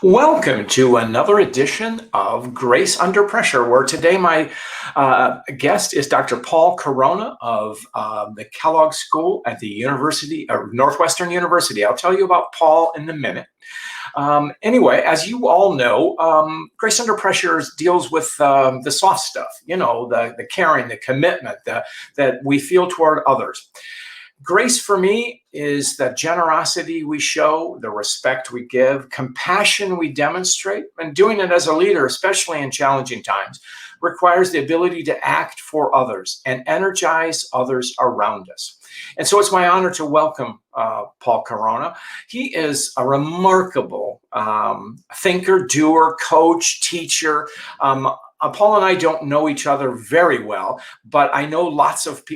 Welcome to another edition of Grace Under Pressure, where today my guest is Dr. Paul Corona of the Kellogg School at the University of Northwestern University. I'll tell you about Paul in a minute. Anyway, as you all know, Grace Under Pressure deals with the soft stuff, the caring, the commitment that we feel toward others. Grace for me is the generosity we show, the respect we give, compassion we demonstrate, and doing it as a leader, especially in challenging times, requires the ability to act for others and energize others around us. And so it's my honor to welcome Paul Corona. He is a remarkable thinker, doer, coach, teacher. Paul and I don't know each other very well, but I know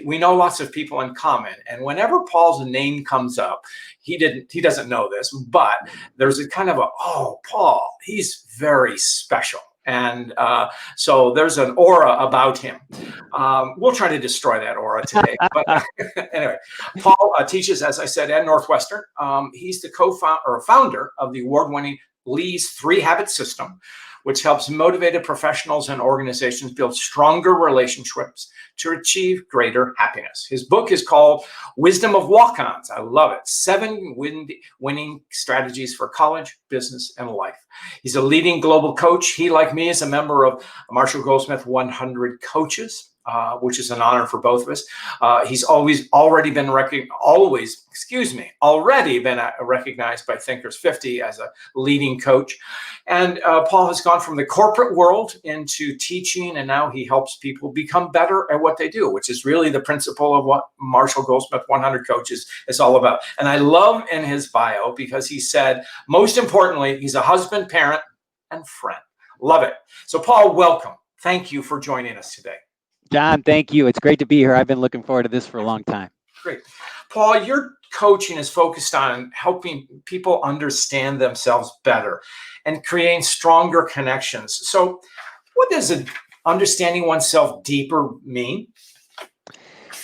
we know lots of people in common. And whenever Paul's name comes up, he doesn't know this, but there's a kind of Paul, he's very special. And so there's an aura about him. We'll try to destroy that aura today. But anyway, Paul teaches, as I said, at Northwestern. He's the founder of the award-winning Lee's 3 Habit System, which helps motivated professionals and organizations build stronger relationships to achieve greater happiness. His book is called Wisdom of Walk-Ons. I love it. 7 winning strategies for college, business, and life. He's a leading global coach. He, like me, is a member of Marshall Goldsmith 100 Coaches, which is an honor for both of us. He's already been recognized by Thinkers 50 as a leading coach. And Paul has gone from the corporate world into teaching, and now he helps people become better at what they do, which is really the principle of what Marshall Goldsmith 100 Coaches is all about. And I love in his bio because he said, most importantly, he's a husband, parent, and friend. Love it. So Paul, welcome. Thank you for joining us today. John, thank you. It's great to be here. I've been looking forward to this for a long time. Great. Paul, your coaching is focused on helping people understand themselves better and creating stronger connections. So what does understanding oneself deeper mean?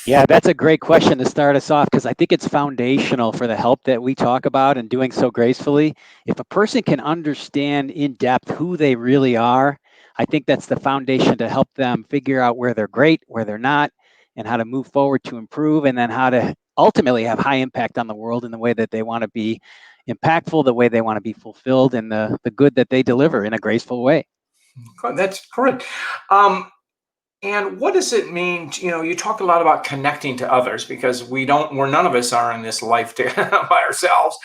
Yeah, that's a great question to start us off, because I think it's foundational for the help that we talk about and doing so gracefully. If a person can understand in depth who they really are, I think that's the foundation to help them figure out where they're great, where they're not, and how to move forward to improve, and then how to ultimately have high impact on the world in the way that they want to be impactful, the way they want to be fulfilled, and the good that they deliver in a graceful way. That's correct. And what does it mean? You talk a lot about connecting to others, because none of us are in this life by ourselves.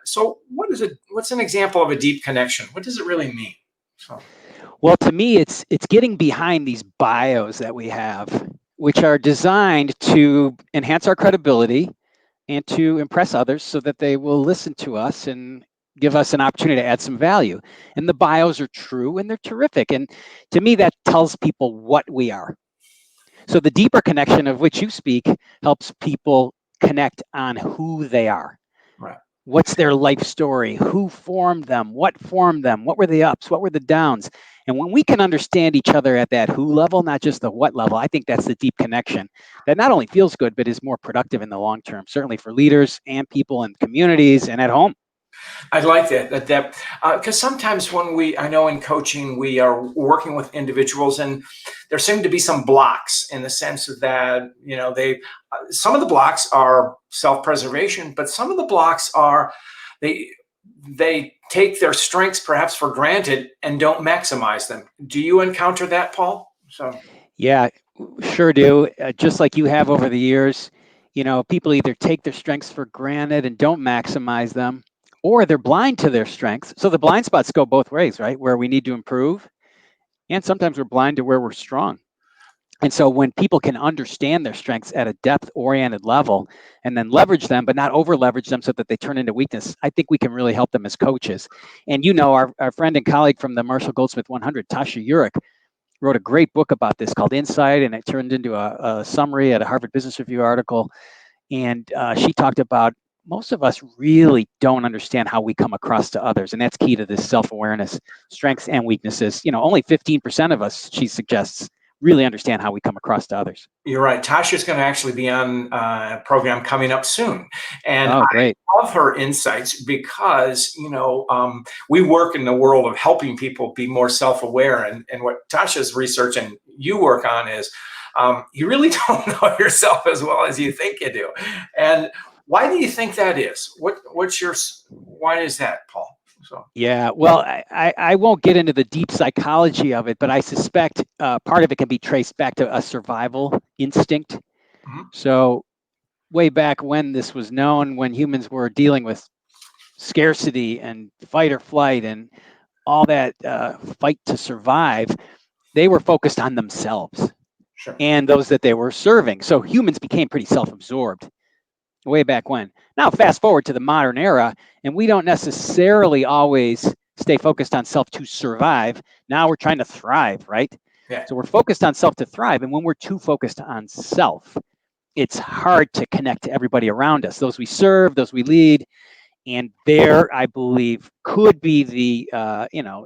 So what's an example of a deep connection? What does it really mean? Well, to me, it's getting behind these bios that we have, which are designed to enhance our credibility and to impress others so that they will listen to us and give us an opportunity to add some value. And the bios are true and they're terrific. And to me, that tells people what we are. So the deeper connection of which you speak helps people connect on who they are. Right. What's their life story? Who formed them? What formed them? What were the ups? What were the downs? And when we can understand each other at that who level, not just the what level, I think that's the deep connection that not only feels good, but is more productive in the long term, certainly for leaders and people in communities and at home. I like that because sometimes I know in coaching, we are working with individuals and there seem to be some blocks in the sense that, some of the blocks are self-preservation, but some of the blocks are, they take their strengths perhaps for granted and don't maximize them. Do you encounter that, Paul? Yeah, sure do. Just like you have over the years, people either take their strengths for granted and don't maximize them, or they're blind to their strengths. So the blind spots go both ways, right? Where we need to improve, and sometimes we're blind to where we're strong. And so when people can understand their strengths at a depth-oriented level and then leverage them, but not over-leverage them so that they turn into weakness, I think we can really help them as coaches. And our friend and colleague from the Marshall Goldsmith 100, Tasha Eurich, wrote a great book about this called Insight, and it turned into a summary at a Harvard Business Review article. And she talked about most of us really don't understand how we come across to others. And that's key to this self-awareness, strengths and weaknesses. Only 15% of us, she suggests, really understand how we come across to others. You're right. Tasha's going to actually be on a program coming up soon. And Oh, I great. love her insights because, we work in the world of helping people be more self-aware. And what Tasha's research and you work on is you really don't know yourself as well as you think you do. And why do you think that is? Why is that, Paul? So. Yeah, well, I won't get into the deep psychology of it, but I suspect part of it can be traced back to a survival instinct. Mhm. So way back when this was known, when humans were dealing with scarcity and fight or flight and all that fight to survive, they were focused on themselves Sure. and those that they were serving. So humans became pretty self-absorbed way back when. Now, fast forward to the modern era, and we don't necessarily always stay focused on self to survive. Now we're trying to thrive, right? Yeah. So we're focused on self to thrive. And when we're too focused on self, it's hard to connect to everybody around us, those we serve, those we lead. And there, I believe, could be the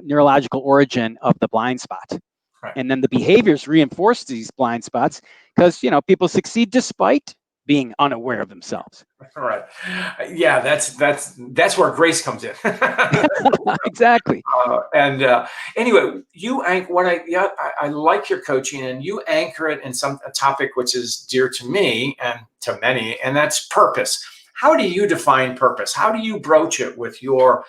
neurological origin of the blind spot. Right. And then the behaviors reinforce these blind spots because people succeed despite being unaware of themselves. All right. Yeah, that's where grace comes in. Exactly. And anyway, I like your coaching, and you anchor it in a topic which is dear to me and to many, and that's purpose. How do you define purpose? How do you broach it with your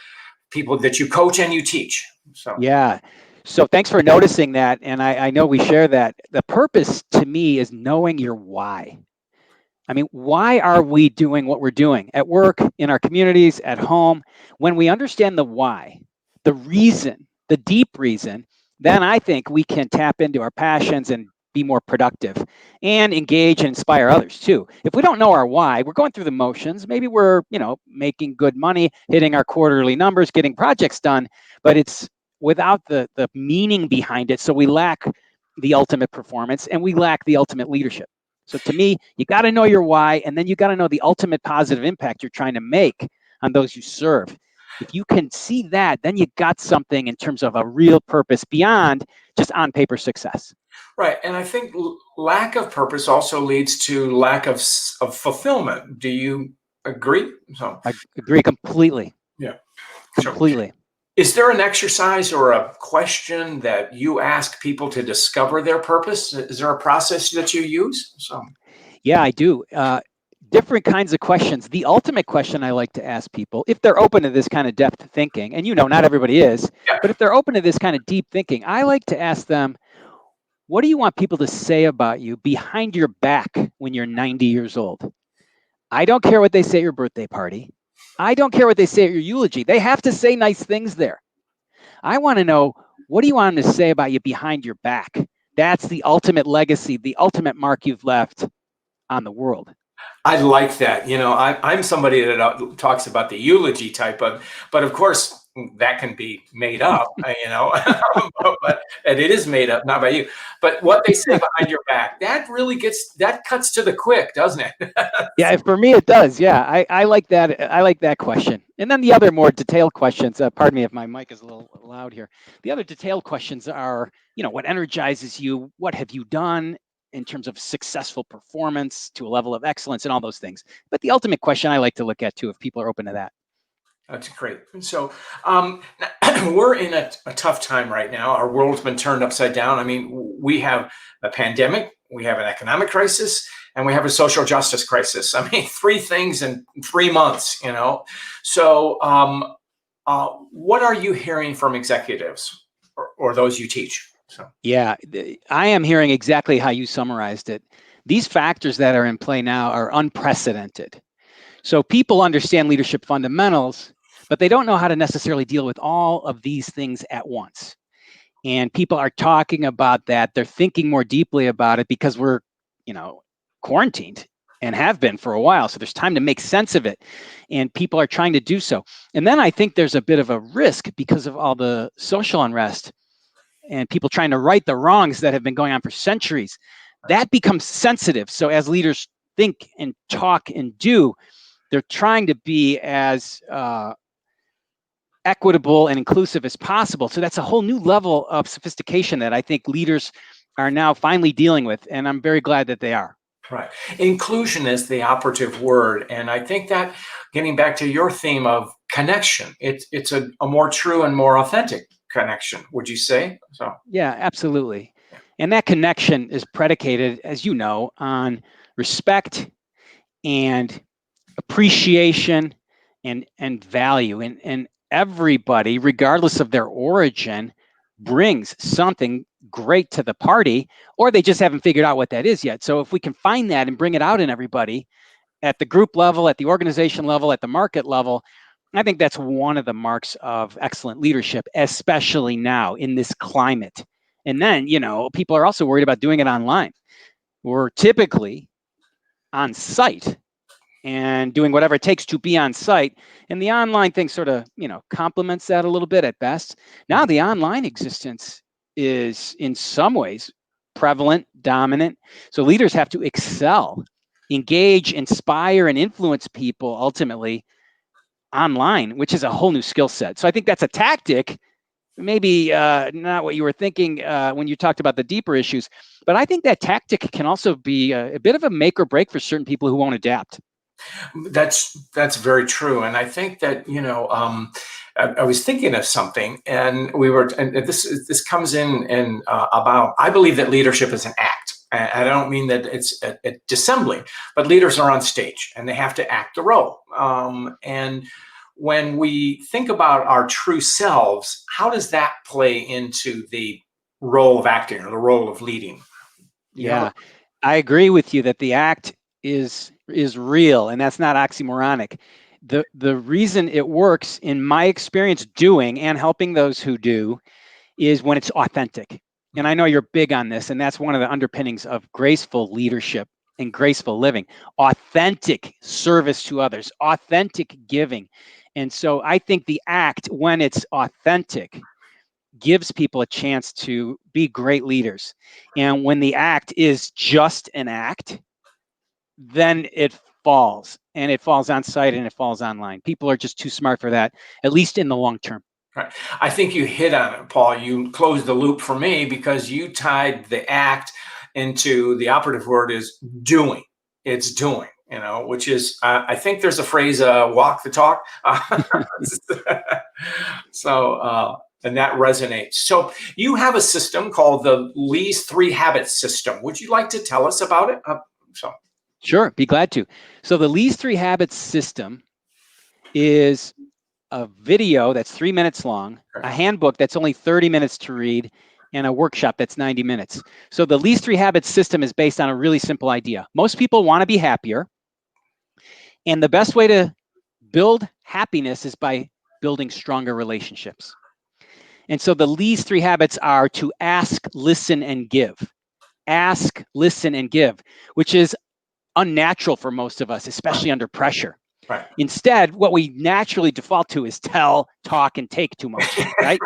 people that you coach and you teach? So. Yeah. So thanks for noticing that. And I know we share that. The purpose to me is knowing your why. I mean, why are we doing what we're doing at work, in our communities, at home? When we understand the why, the reason, the deep reason, then I think we can tap into our passions and be more productive and engage and inspire others too. If we don't know our why, we're going through the motions. Maybe we're, making good money, hitting our quarterly numbers, getting projects done, but it's without the meaning behind it. So we lack the ultimate performance and we lack the ultimate leadership. So to me, you got to know your why, and then you got to know the ultimate positive impact you're trying to make on those you serve. If you can see that, then you got something in terms of a real purpose beyond just on paper success. Right, and I think lack of purpose also leads to lack of fulfillment. Do you agree? So. I agree completely. Yeah. So. Completely. Is there an exercise or a question that you ask people to discover their purpose? Is there a process that you use? So. Yeah, I do. Different kinds of questions. The ultimate question I like to ask people, if they're open to this kind of depth thinking, and not everybody is, Yeah. but if they're open to this kind of deep thinking, I like to ask them, what do you want people to say about you behind your back when you're 90 years old? I don't care what they say at your birthday party. I don't care what they say at your eulogy. They have to say nice things there. I want to know, what do you want them to say about you behind your back? That's the ultimate legacy, the ultimate mark you've left on the world. I like that. I'm somebody that talks about the eulogy type but of course that can be made up, but and it is made up, not by you. But what they say behind your back, that cuts to the quick, doesn't it? Yeah, for me it does. Yeah, I like that. I like that question. And then the other more detailed questions. Pardon me if my mic is a little loud here. The other detailed questions are, what energizes you? What have you done in terms of successful performance to a level of excellence and all those things? But the ultimate question I like to look at too, if people are open to that. That's great. So we're in a tough time right now. Our world's been turned upside down. I mean, we have a pandemic, we have an economic crisis, and we have a social justice crisis. I mean, three things in 3 months, So what are you hearing from executives or those you teach? So. Yeah, I am hearing exactly how you summarized it. These factors that are in play now are unprecedented. So people understand leadership fundamentals, but they don't know how to necessarily deal with all of these things at once. And people are talking about that. They're thinking more deeply about it because we're, quarantined and have been for a while. So there's time to make sense of it. And people are trying to do so. And then I think there's a bit of a risk because of all the social unrest and people trying to right the wrongs that have been going on for centuries. That becomes sensitive. So as leaders think and talk and do, they're trying to be as equitable and inclusive as possible. So that's a whole new level of sophistication that I think leaders are now finally dealing with, and I'm very glad that they are. Right. Inclusion is the operative word. And I think that, getting back to your theme of connection, it's a more true and more authentic connection, would you say? So, Yeah, absolutely. yeah. And that connection is predicated, as you know, on respect and appreciation and value. And everybody, regardless of their origin, brings something great to the party, or they just haven't figured out what that is yet. So if we can find that and bring it out in everybody at the group level, at the organization level, at the market level, I think that's one of the marks of excellent leadership, especially now in this climate. And then, people are also worried about doing it online. We're typically on site and doing whatever it takes to be on site. And the online thing sort of, complements that a little bit at best. Now the online existence is in some ways prevalent, dominant. So leaders have to excel, engage, inspire, and influence people ultimately online, which is a whole new skill set. So I think that's a tactic, maybe not what you were thinking when you talked about the deeper issues, but I think that tactic can also be a bit of a make or break for certain people who won't adapt. That's very true, and I think that I was thinking of something, and this comes in and about. I believe that leadership is an act. And I don't mean that it's a dissembling, but leaders are on stage and they have to act the role. And when we think about our true selves, how does that play into the role of acting or the role of leading? You have Yeah, I agree with you that the act is real, and that's not oxymoronic. The reason it works, in my experience, doing and helping those who do, is when it's authentic. And I know you're big on this, and that's one of the underpinnings of graceful leadership and graceful living. Authentic service to others, authentic giving. And so I think the act, when it's authentic, gives people a chance to be great leaders. And when the act is just an act, then it falls, and it falls on site and it falls online. People are just too smart for that, at least in the long term. Right. I think you hit on it, Paul. You closed the loop for me because you tied the act into the operative word is doing. It's doing, which is, I think there's a phrase, walk the talk. And that resonates. So you have a system called the Lee's 3 Habits system. Would you like to tell us about it? Sure, be glad to. So the Lee's 3 Habits system is a video that's 3 minutes long, a handbook that's only 30 minutes to read, and a workshop that's 90 minutes. So the Lee's 3 Habits system is based on a really simple idea. Most people want to be happier, and the best way to build happiness is by building stronger relationships. And so the Lee's 3 Habits are to ask, listen, and give. Ask, listen, and give, which is unnatural for most of us, especially under pressure. Right. Instead, what we naturally default to is tell, talk, and take too much, right?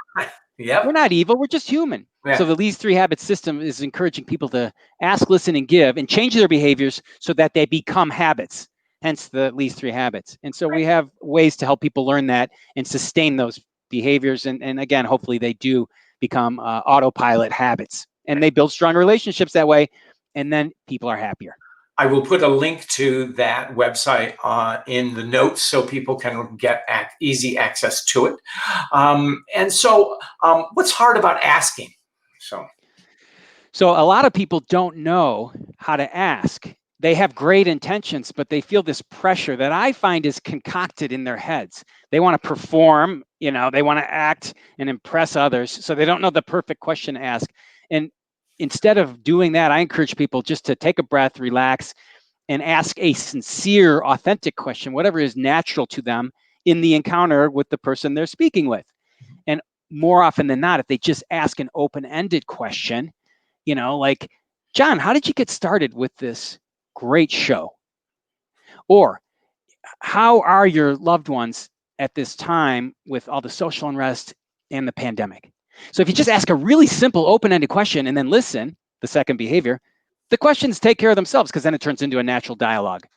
Yep. We're not evil, we're just human. Yeah. So the Lee's 3 Habits system is encouraging people to ask, listen, and give, and change their behaviors so that they become habits, hence the Lee's 3 Habits. And so we have ways to help people learn that and sustain those behaviors. And again, hopefully they do become autopilot habits, and they build stronger relationships that way, and then people are happier. I will put a link to that website in the notes so people can get easy access to it. And so what's hard about asking? So a lot of people don't know how to ask. They have great intentions, but they feel this pressure that I find is concocted in their heads. They want to perform, they want to act and impress others. So they don't know the perfect question to ask. And instead of doing that, I encourage people just to take a breath, relax, and ask a sincere, authentic question, whatever is natural to them in the encounter with the person they're speaking with. And more often than not, if they just ask an open-ended question, like, John, how did you get started with this great show? Or how are your loved ones at this time with all the social unrest and the pandemic? So if you just ask a really simple open-ended question and then listen, the second behavior, the questions take care of themselves, because then it turns into a natural dialogue.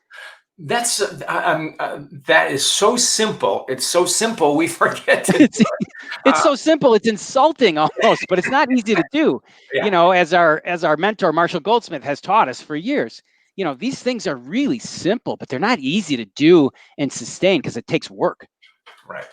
That is so simple. It's so simple we forget to do it's it. it's Uh, so simple, it's insulting almost, but it's not easy to do. yeah, As our mentor Marshall Goldsmith has taught us for years, these things are really simple, but they're not easy to do and sustain because it takes work. right.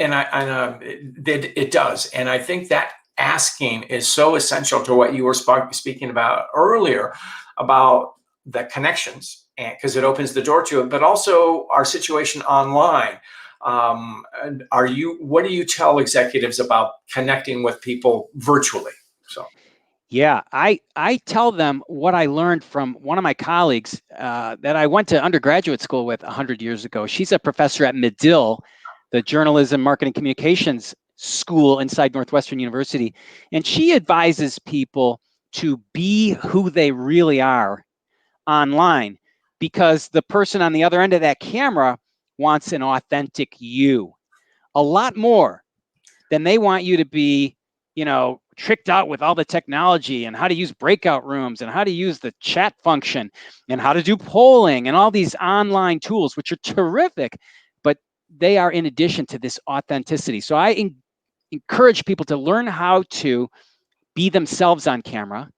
It does, and I think that asking is so essential to what you were speaking about earlier about the connections, and because it opens the door to it, but also our situation online. And what do you tell executives about connecting with people virtually? So, Yeah, I tell them what I learned from one of my colleagues that I went to undergraduate school with 100 years ago. She's a professor at Medill, the journalism, marketing, communications school inside Northwestern University, and she advises people to be who they really are online, because the person on the other end of that camera wants an authentic you a lot more than they want you to be, tricked out with all the technology and how to use breakout rooms and how to use the chat function and how to do polling and all these online tools, which are terrific, but they are in addition to this authenticity. So I encourage people to learn how to be themselves on camera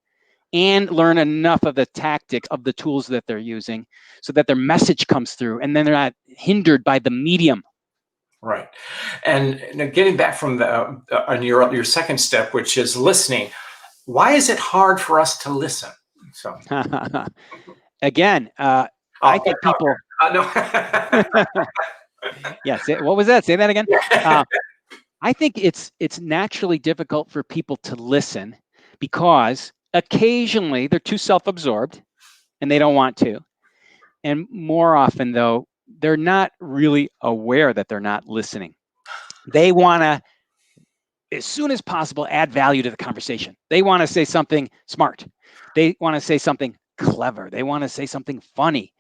and learn enough of the tactics of the tools that they're using so that their message comes through and then they're not hindered by the medium. right. And now getting back from on your second step, which is listening. Why is it hard for us to listen? So, Again, I oh, think people, no. yeah, what was that? Say that again. Yeah. Uh, I think it's naturally difficult for people to listen because occasionally they're too self-absorbed and they don't want to. And more often, though, they're not really aware that they're not listening. They want to, as soon as possible, add value to the conversation. They want to say something smart. They want to say something clever. They want to say something funny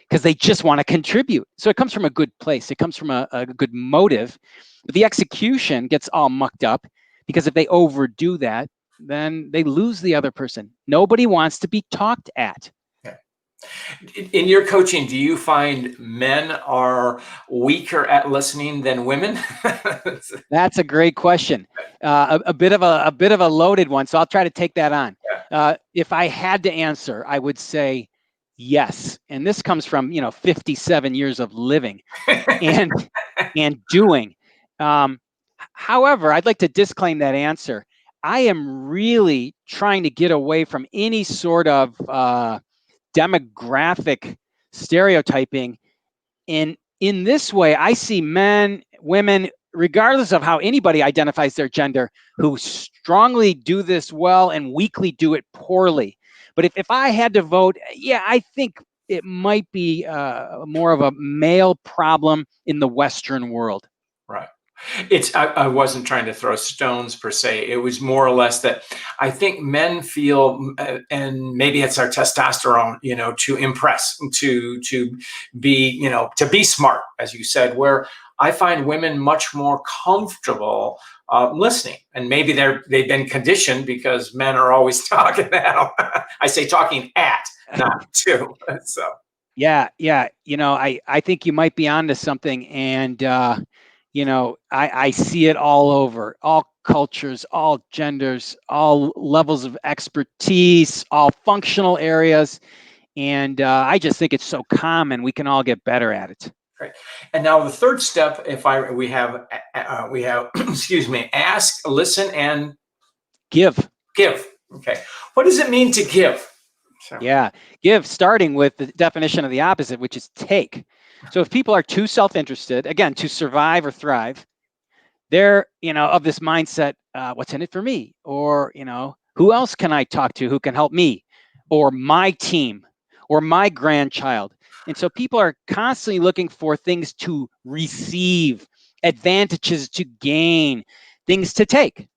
because they just want to contribute. So it comes from a good place. It comes from a good motive. But the execution gets all mucked up because if they overdo that, then they lose the other person. Nobody wants to be talked at. In your coaching, do you find men are weaker at listening than women? That's a great question. A bit of a loaded one, so I'll try to take that on. If I had to answer, I would say yes. And this comes from 57 years of living and and doing. Um, However, I'd like to disclaim that answer. I am really trying to get away from any sort of demographic stereotyping. In this way, I see men, women, regardless of how anybody identifies their gender, who strongly do this well and weakly do it poorly. But if I had to vote, yeah, I think it might be more of a male problem in the Western world. Right. I wasn't trying to throw stones per se. It was more or less that I think men feel, and maybe it's our testosterone, to impress, to be, to be smart, as you said, where I find women much more comfortable listening. And maybe they've been conditioned because men are always talking at them. I say talking at, not to. So, Yeah. I think you might be onto something, and I see it all over, all cultures, all genders, all levels of expertise, all functional areas, and I just think it's so common. We can all get better at it. right. And now the third step, if I we have excuse me, ask, listen, and Give. give. Okay. What does it mean to give? So, Yeah, give, starting with the definition of the opposite, which is take. So if people are too self-interested, again, to survive or thrive, they're of this mindset, what's in it for me, or who else can I talk to who can help me, or my team, or my grandchild. And so people are constantly looking for things to receive, advantages to gain, things to take.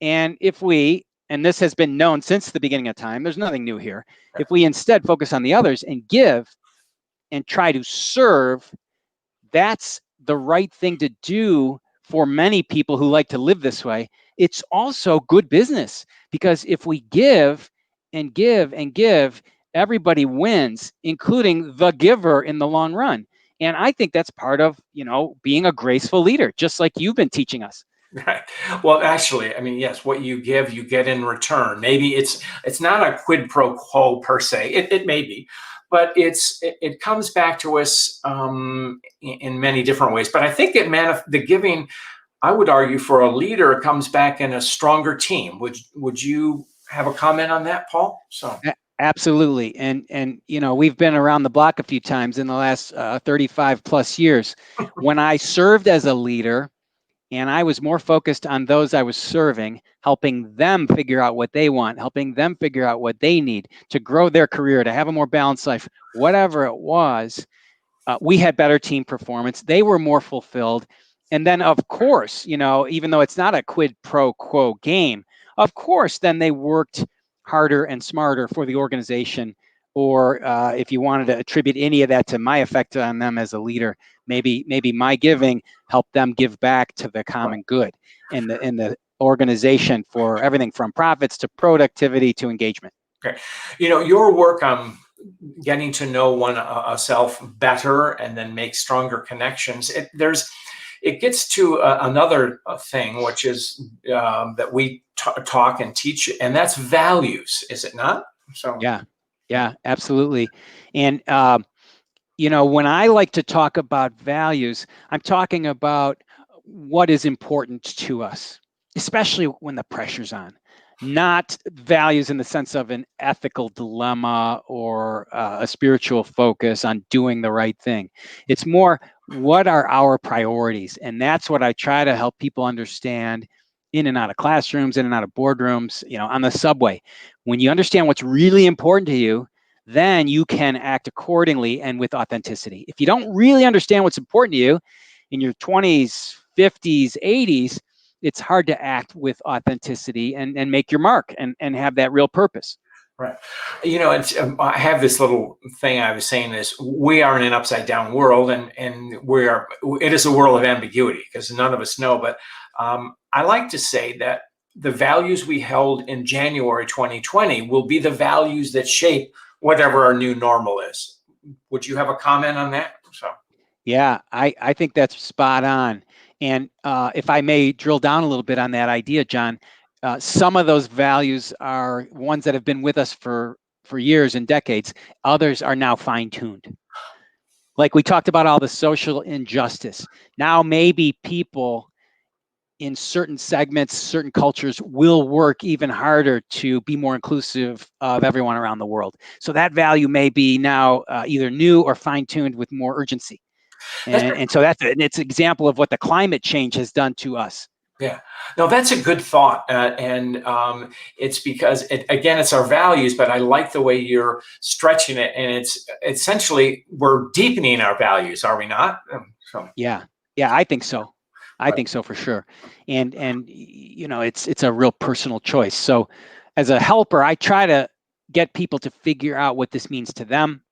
And if we, and this has been known since the beginning of time, there's nothing new here, if we instead focus on the others and give and try to serve, that's the right thing to do for many people who like to live this way. It's also good business, because if we give and give and give, everybody wins, including the giver in the long run. And I think that's part of, being a graceful leader, just like you've been teaching us. Right. Well, actually, I mean, yes, what you give, you get in return. Maybe it's not a quid pro quo per se. It may be, but it comes back to us in many different ways. But I think the giving, I would argue, for a leader comes back in a stronger team. Would you have a comment on that, Paul? So. Absolutely. And we've been around the block a few times in the last 35 plus years. When I served as a leader, and I was more focused on those I was serving, helping them figure out what they want, helping them figure out what they need to grow their career, to have a more balanced life, whatever it was. We had better team performance. They were more fulfilled. And then, of course, even though it's not a quid pro quo game, of course, then they worked harder and smarter for the organization. Or if you wanted to attribute any of that to my effect on them as a leader, maybe my giving helped them give back to the common good and the organization, for everything from profits to productivity to engagement. Okay. Your work on getting to know oneself better and then make stronger connections. It gets to another thing, which is that we talk and teach, and that's values, is it not? So. Yeah, absolutely. And when I like to talk about values, I'm talking about what is important to us, especially when the pressure's on. Not values in the sense of an ethical dilemma or a spiritual focus on doing the right thing. It's more, what are our priorities? And that's what I try to help people understand in and out of classrooms, in and out of boardrooms, on the subway. When you understand what's really important to you, then you can act accordingly and with authenticity. If you don't really understand what's important to you in your 20s, 50s, 80s, it's hard to act with authenticity and make your mark and have that real purpose. Right. I have this little thing I was saying is we are in an upside down world, and it is a world of ambiguity because none of us know. But I like to say that the values we held in January 2020 will be the values that shape whatever our new normal is. Would you have a comment on that? So. Yeah, I think that's spot on. And if I may drill down a little bit on that idea, John, some of those values are ones that have been with us for years and decades. Others are now fine-tuned. Like we talked about all the social injustice. Now maybe people in certain segments, certain cultures will work even harder to be more inclusive of everyone around the world. So that value may be now either new or fine-tuned with more urgency. And so it's an example of what the climate change has done to us. Yeah, no, that's a good thought, and it's because it's our values. But I like the way you're stretching it, and it's essentially we're deepening our values, are we not? So. Yeah, I think so. I think so for sure. And it's a real personal choice. So as a helper, I try to get people to figure out what this means to them,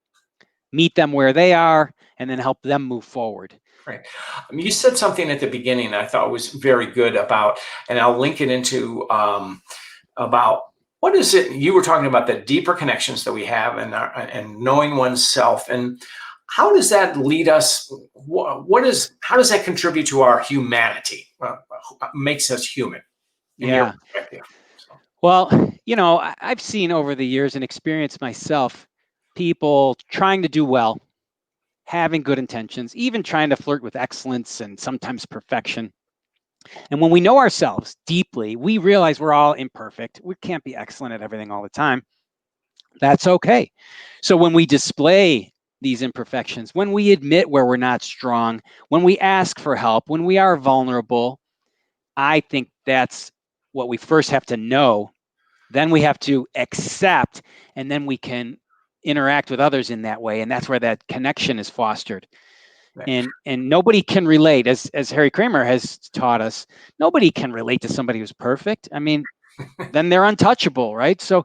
meet them where they are, and then help them move forward. Right. You said something at the beginning I thought was very good about, and I'll link it into about what is it you were talking about, the deeper connections that we have and knowing oneself, and how does that lead us? How does that contribute to our humanity? Makes us human in your Yeah. perspective. So. Well, I've seen over the years and experienced myself people trying to do well, having good intentions, even trying to flirt with excellence and sometimes perfection. And when we know ourselves deeply, we realize we're all imperfect. We can't be excellent at everything all the time. That's okay. So when we display these imperfections, when we admit where we're not strong, when we ask for help, when we are vulnerable, I think that's what we first have to know. Then we have to accept, and then we can interact with others in that way. And that's where that connection is fostered. Right. And nobody can relate, as Harry Kramer has taught us, nobody can relate to somebody who's perfect. I mean, then they're untouchable, right? So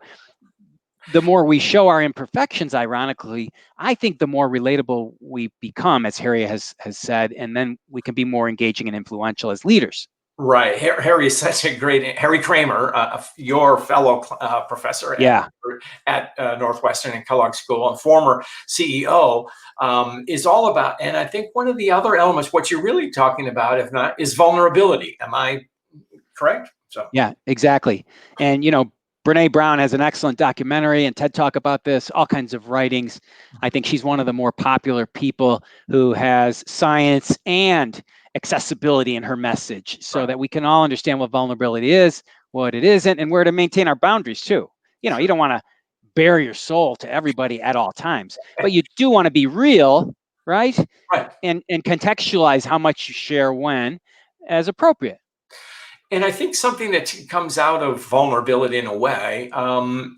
the more we show our imperfections, ironically, I think the more relatable we become, as Harry has said, and then we can be more engaging and influential as leaders. Right. Harry is such a great, Harry Kramer, your fellow professor Yeah. at Northwestern and Kellogg School and former CEO, is all about, and I think one of the other elements, what you're really talking about, if not, is vulnerability. Am I correct? So, Yeah, exactly. And, Brene Brown has an excellent documentary and TED Talk about this, all kinds of writings. I think she's one of the more popular people who has science and accessibility in her message so right. that we can all understand what vulnerability is, what it isn't, and where to maintain our boundaries too. You don't want to bare your soul to everybody at all times, but you do want to be real, right? Right. And contextualize how much you share when as appropriate. And I think something that comes out of vulnerability in a way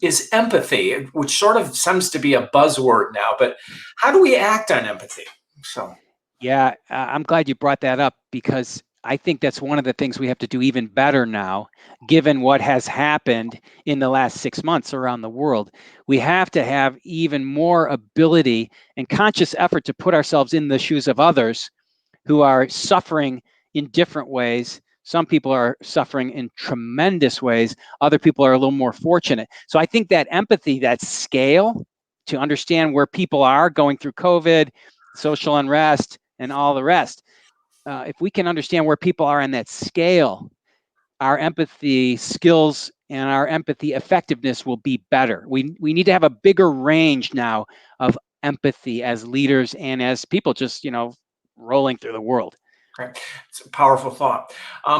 is empathy, which sort of seems to be a buzzword now. But how do we act on empathy? So, Yeah, I'm glad you brought that up because I think that's one of the things we have to do even better now, given what has happened in the last 6 months around the world. We have to have even more ability and conscious effort to put ourselves in the shoes of others who are suffering in different ways. Some people are suffering in tremendous ways. Other people are a little more fortunate. So I think that empathy, that scale to understand where people are going through COVID, social unrest, and all the rest. If we can understand where people are on that scale, our empathy skills and our empathy effectiveness will be better. We need to have a bigger range now of empathy as leaders and as people just, rolling through the world. okay, it's a powerful thought.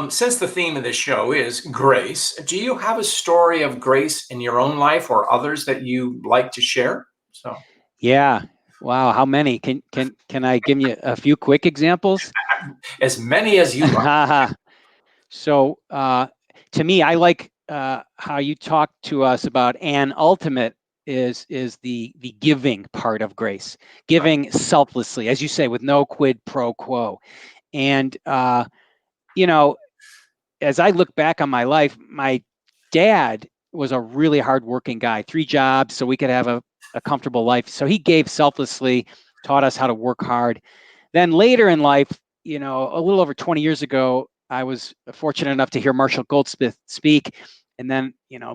Since the theme of this show is grace, do you have a story of grace in your own life or others that you like to share? So, Yeah. Wow. How many? Can I give you a few quick examples? as many as you like. So to me, I like how you talk to us about an ultimate is the giving part of grace, Right. giving selflessly, as you say, with no quid pro quo. And you know, as I look back on my life, my dad was a really hardworking guy, 3 jobs, so we could have a comfortable life. So he gave selflessly, taught us how to work hard. Then later in life, a little over 20 years ago, I was fortunate enough to hear Marshall Goldsmith speak, and then,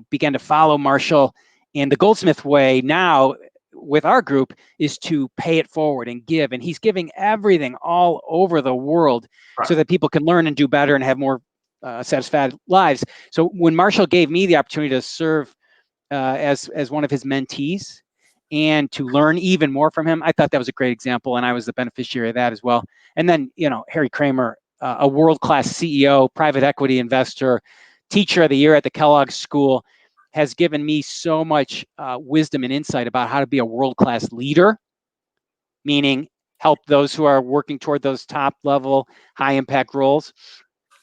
began to follow Marshall. And the Goldsmith way now with our group is to pay it forward and give. And he's giving everything all over the world so Right. that people can learn and do better and have more satisfied lives. So when Marshall gave me the opportunity to serve as one of his mentees and to learn even more from him, I thought that was a great example, and I was the beneficiary of that as well. And then, Harry Kramer, a world-class CEO, private equity investor, teacher of the year at the Kellogg School, has given me so much wisdom and insight about how to be a world-class leader, meaning help those who are working toward those top level, high impact roles,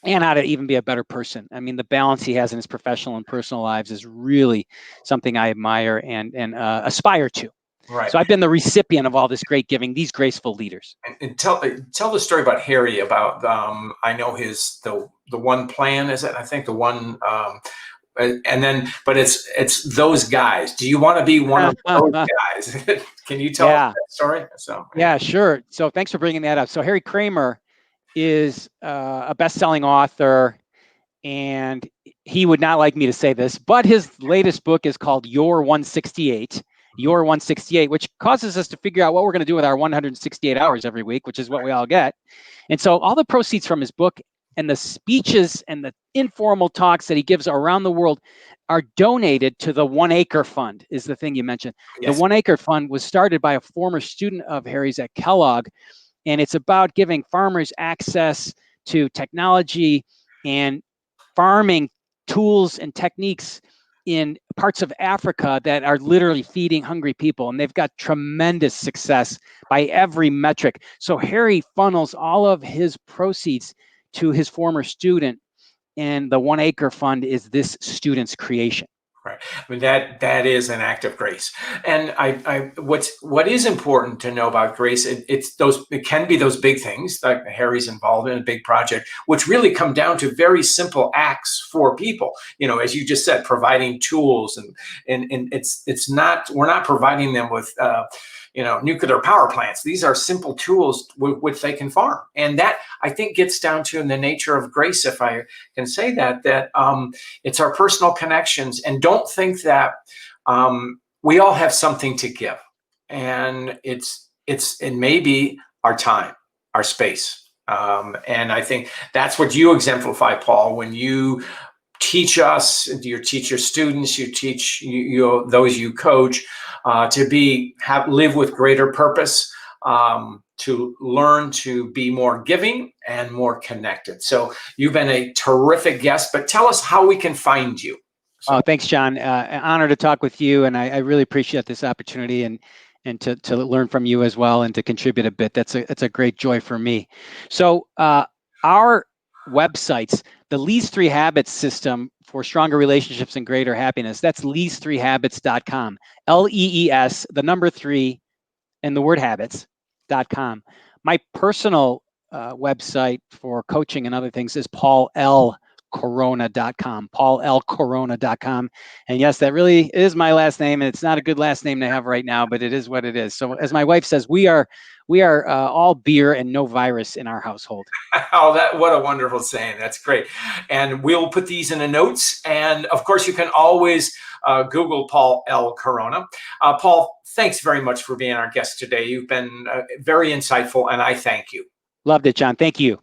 and how to even be a better person. I mean, the balance he has in his professional and personal lives is really something I admire and aspire to. Right. So I've been the recipient of all this great giving, these graceful leaders. And tell the story about Harry. About I know his the one plan is it? I think the one. And then, but it's those guys. Do you want to be one of those guys? Can you tell us Yeah, that story? So, yeah, sure. So thanks for bringing that up. So Harry Kramer is a best-selling author, and he would not like me to say this, but his latest book is called Your 168. Your 168, which causes us to figure out what we're going to do with our 168 hours every week, which is what we all get. And so all the proceeds from his book and the speeches and the informal talks that he gives around the world are donated to the One Acre Fund, is the thing you mentioned. The yes, One Acre Fund was started by a former student of Harry's at Kellogg, and it's about giving farmers access to technology and farming tools and techniques in parts of Africa that are literally feeding hungry people. And they've got tremendous success by every metric. So Harry funnels all of his proceeds to his former student, and the One Acre Fund is this student's creation. right. I mean that is an act of grace. And what is important to know about grace, it can be those big things like Harry's involved in a big project, which really come down to very simple acts for people. As you just said, providing tools and it's not we're not providing them with nuclear power plants. These are simple tools with which they can farm. And that, I think, gets down to in the nature of grace, if I can say that it's our personal connections. And don't think that we all have something to give. And it may be our time, our space. And I think that's what you exemplify, Paul, when you teach us, you teach your students, you teach those you coach to live with greater purpose, to learn to be more giving and more connected. So you've been a terrific guest, but tell us how we can find you. Oh, thanks, John. An honor to talk with you, and I really appreciate this opportunity and to learn from you as well and to contribute a bit. That's a great joy for me. So our websites, the Lee's 3 Habits system for stronger relationships and greater happiness, that's lees3habits.com. LEES, the number 3, and the word habits.com. My personal website for coaching and other things is paulcorona.com, paulcorona.com. And yes, that really is my last name, and it's not a good last name to have right now, but it is what it is. So as my wife says, we are all beer and no virus in our household. Oh, what a wonderful saying. That's great. And we'll put these in the notes. And of course, you can always Google Paul L. Corona. Paul, thanks very much for being our guest today. You've been very insightful, and I thank you. Loved it, John. Thank you.